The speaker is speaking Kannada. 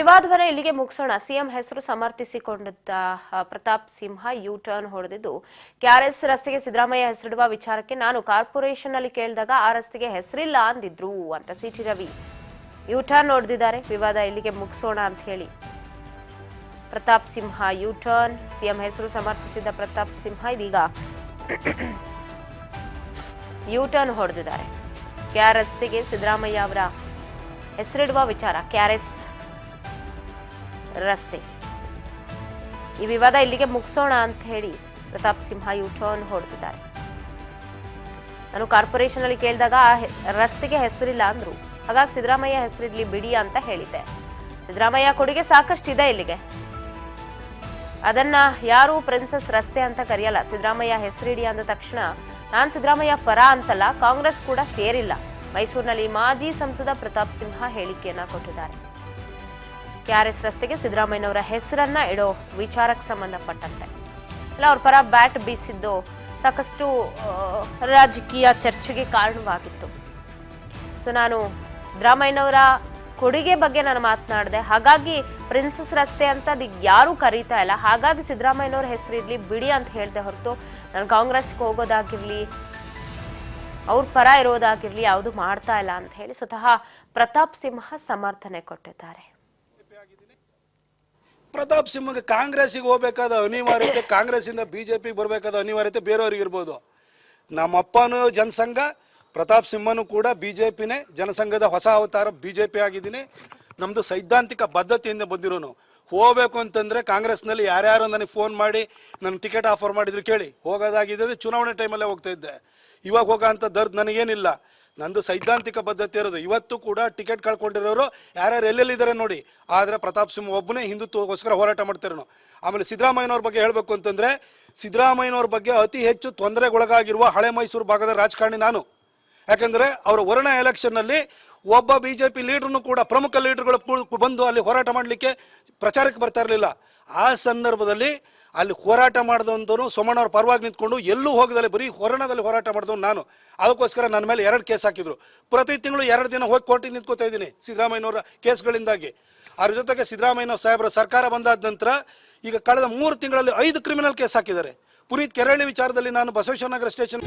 ವಿವಾದವನ್ನ ಇಲ್ಲಿಗೆ ಮುಗಿಸೋಣ. ಸಿಎಂ ಹೆಸರು ಸಮರ್ಥಿಸಿಕೊಂಡಿದ್ದ ಪ್ರತಾಪ್ ಸಿಂಹ ಯು ಟರ್ನ್ ಹೊಡೆದಿದ್ದು ಕೆಆರ್ಎಸ್ ರಸ್ತೆಗೆ ಸಿದ್ದರಾಮಯ್ಯ ಹೆಸರಿಡುವ ವಿಚಾರಕ್ಕೆ ನಾನು ಕಾರ್ಪೊರೇಷನ್ ಅಲ್ಲಿ ಕೇಳಿದಾಗ ಆ ರಸ್ತೆಗೆ ಹೆಸರಿಲ್ಲ ಅಂದಿದ್ರು ಅಂತ ಸಿಟಿ ರವಿ ಯು ಟರ್ನ್ ಹೊಡೆದಿದ್ದಾರೆ. ವಿವಾದ ಇಲ್ಲಿಗೆ ಮುಗಿಸೋಣ ಅಂತ ಹೇಳಿ Pratap Simha you turn, CM ಹೆಸರು ಸಮರ್ಥಿಸಿದ್ದ ಪ್ರತಾಪ್ ಸಿಂಹ ಇದೀಗ ಯು ಟರ್ನ್ ಹೊಡೆದಿದ್ದಾರೆ. ಕೆಆರ್ಎಸ್ ರಸ್ತೆಗೆ ಸಿದ್ದರಾಮಯ್ಯ ಅವರ ಹೆಸರಿಡುವ ವಿಚಾರ, ಕೆಆರ್ಎಸ್ ರಸ್ತೆ ಈ ವಿವಾದ ಇಲ್ಲಿಗೆ ಮುಗಿಸೋಣ ಅಂತ ಹೇಳಿ ಪ್ರತಾಪ್ ಸಿಂಹ ಯು ಟರ್ನ್ ಹೊಡೆದಿದ್ದಾರೆ. ನಾನು ಕಾರ್ಪೊರೇಷನ್ ಅಲ್ಲಿ ಕೇಳಿದಾಗ ಆ ರಸ್ತೆಗೆ ಹೆಸರಿಲ್ಲ ಅಂದ್ರು, ಹಾಗಾಗಿ ಸಿದ್ದರಾಮಯ್ಯ ಹೆಸರಿಡ್ಲಿ ಬಿಡಿ ಅಂತ ಹೇಳಿದ್ದೆ. ಸಿದ್ದರಾಮಯ್ಯ ಕೊಡುಗೆ ಸಾಕಷ್ಟಿದೆ ಇಲ್ಲಿಗೆ, ಅದನ್ನ ಯಾರು ಪ್ರಿನ್ಸೆಸ್ ರಸ್ತೆ ಅಂತ ಕರೆಯಲ್ಲ. ಸಿದ್ದರಾಮಯ್ಯ ಹೆಸರಿಡಿ ಅಂದ ತಕ್ಷಣ ನಾನ್ ಸಿದ್ದರಾಮಯ್ಯ ಪರ ಅಂತಲ್ಲ, ಕಾಂಗ್ರೆಸ್ ಕೂಡ ಸೇರಿಲ್ಲ. ಮೈಸೂರಿನಲ್ಲಿ ಮಾಜಿ ಸಂಸದ ಪ್ರತಾಪ್ ಸಿಂಹ ಹೇಳಿಕೆಯನ್ನ ಕೊಟ್ಟಿದ್ದಾರೆ. ಕೆಆರ್ಎಸ್ ರಸ್ತೆಗೆ ಸಿದ್ದರಾಮಯ್ಯನವರ ಹೆಸರನ್ನ ಇಡೋ ವಿಚಾರಕ್ಕೆ ಸಂಬಂಧಪಟ್ಟಂತೆ ಅಲ್ಲ, ಅವ್ರ ಪರ ಬ್ಯಾಟ್ ಬೀಸಿದ್ದು ಸಾಕಷ್ಟು ರಾಜಕೀಯ ಚರ್ಚೆಗೆ ಕಾರಣವಾಗಿತ್ತು. ಸೊ ನಾನು ಸಿದ್ದರಾಮಯ್ಯನವರ ಕೊಡುಗೆ ಬಗ್ಗೆ ನಾನು ಮಾತನಾಡಿದೆ, ಹಾಗಾಗಿ ಪ್ರಿನ್ಸೆಸ್ ರಸ್ತೆ ಅಂತ ಯಾರು ಕರೀತಾ ಇಲ್ಲ, ಹಾಗಾಗಿ ಸಿದ್ದರಾಮಯ್ಯನವ್ರ ಹೆಸರಿಡ್ಲಿ ಬಿಡಿ ಅಂತ ಹೇಳ್ದೆ ಹೊರತು ನಾನು ಕಾಂಗ್ರೆಸ್ಗೆ ಹೋಗೋದಾಗಿರ್ಲಿ ಅವ್ರ ಪರ ಇರೋದಾಗಿರ್ಲಿ ಯಾವುದು ಮಾಡ್ತಾ ಇಲ್ಲ ಅಂತ ಹೇಳಿ ಸ್ವತಃ ಪ್ರತಾಪ್ ಸಿಂಹ ಸಮರ್ಥನೆ ಕೊಟ್ಟಿದ್ದಾರೆ. ಪ್ರತಾಪ್ ಸಿಂಹಗೆ ಕಾಂಗ್ರೆಸ್ಸಿಗೆ ಹೋಗಬೇಕಾದ ಅನಿವಾರ್ಯತೆ, ಕಾಂಗ್ರೆಸ್ಸಿಂದ ಬಿಜೆಪಿಗೆ ಬರಬೇಕಾದ ಅನಿವಾರ್ಯತೆ ಬೇರೆಯವ್ರಿಗೆ ಇರ್ಬೋದು. ನಮ್ಮಪ್ಪನೂ ಜನಸಂಘ, ಪ್ರತಾಪ್ ಸಿಂಹನೂ ಕೂಡ ಬಿಜೆಪಿನೇ, ಜನಸಂಘದ ಹೊಸ ಅವತಾರ ಬಿಜೆಪಿ ಆಗಿದ್ದೀನಿ. ನಮ್ಮದು ಸೈದ್ಧಾಂತಿಕ ಬದ್ಧತೆಯಿಂದ ಬಂದಿರೋನು. ಹೋಗಬೇಕು ಅಂತಂದರೆ ಕಾಂಗ್ರೆಸ್ನಲ್ಲಿ ಯಾರ್ಯಾರು ನನಗೆ ಫೋನ್ ಮಾಡಿ ನನ್ನ ಟಿಕೆಟ್ ಆಫರ್ ಮಾಡಿದ್ರು ಕೇಳಿ, ಹೋಗೋದಾಗಿದ್ದರೆ ಚುನಾವಣೆ ಟೈಮಲ್ಲೇ ಹೋಗ್ತಾ ಇದ್ದೆ. ಇವಾಗ ಹೋಗೋ ಅಂಥ ದರ್ದ್ ನನಗೇನಿಲ್ಲ. ನಂದು ಸೈದ್ಧಾಂತಿಕ ಬದ್ಧತೆ ಇರೋದು. ಇವತ್ತು ಕೂಡ ಟಿಕೆಟ್ ಕಳ್ಕೊಂಡಿರೋರು ಯಾರ್ಯಾರು ಎಲ್ಲೆಲ್ಲಿದ್ದಾರೆ ನೋಡಿ. ಆದರೆ ಪ್ರತಾಪ್ ಸಿಂಹ ಒಬ್ಬನೇ ಹಿಂದುತ್ವಗೋಸ್ಕರ ಹೋರಾಟ ಮಾಡ್ತಿರೋನು. ಆಮೇಲೆ ಸಿದ್ದರಾಮಯ್ಯನವ್ರ ಬಗ್ಗೆ ಹೇಳಬೇಕು ಅಂತಂದರೆ, ಸಿದ್ದರಾಮಯ್ಯನವ್ರ ಬಗ್ಗೆ ಅತಿ ಹೆಚ್ಚು ತೊಂದರೆಗೊಳಗಾಗಿರುವ ಹಳೆ ಮೈಸೂರು ಭಾಗದ ರಾಜಕಾರಣಿ ನಾನು. ಯಾಕೆಂದರೆ ಅವರು ವರ್ಣ ಎಲೆಕ್ಷನ್ನಲ್ಲಿ ಒಬ್ಬ ಬಿಜೆಪಿ ಲೀಡ್ರನ್ನು ಕೂಡ, ಪ್ರಮುಖ ಲೀಡರ್ಗಳು ಬಂದು ಅಲ್ಲಿ ಹೋರಾಟ ಮಾಡಲಿಕ್ಕೆ ಪ್ರಚಾರಕ್ಕೆ ಬರ್ತಾ ಇರಲಿಲ್ಲ. ಆ ಸಂದರ್ಭದಲ್ಲಿ ಅಲ್ಲಿ ಹೋರಾಟ ಮಾಡಿದವಂತೂ ಸೋಮಣ್ಣವ್ರ ಪರವಾಗಿ ನಿಂತ್ಕೊಂಡು ಎಲ್ಲೂ ಹೋಗದಲ್ಲಿ ಬರೀ ಹೊರಣದಲ್ಲಿ ಹೋರಾಟ ಮಾಡಿದವನು ನಾನು. ಅದಕ್ಕೋಸ್ಕರ ನನ್ನ ಮೇಲೆ 2 ಕೇಸ್ ಹಾಕಿದ್ರು. ಪ್ರತಿ ತಿಂಗಳು 2 ದಿನ ಹೋಗಿ ಕೋರ್ಟಿಗೆ ನಿಂತ್ಕೋತಾ ಇದ್ದೀನಿ ಸಿದ್ದರಾಮಯ್ಯನವರ ಕೇಸ್ಗಳಿಂದಾಗಿ. ಅದ್ರ ಜೊತೆಗೆ ಸಿದ್ದರಾಮಯ್ಯನವ್ರ ಸಾಹೇಬರ ಸರ್ಕಾರ ಬಂದಾದ ನಂತರ ಈಗ ಕಳೆದ 3 ತಿಂಗಳಲ್ಲಿ 5 ಕ್ರಿಮಿನಲ್ ಕೇಸ್ ಹಾಕಿದ್ದಾರೆ. ಪುನೀತ್ ಕೆರಳಿ ವಿಚಾರದಲ್ಲಿ ನಾನು ಬಸವೇಶ್ವರ ನಗರ ಸ್ಟೇಷನ್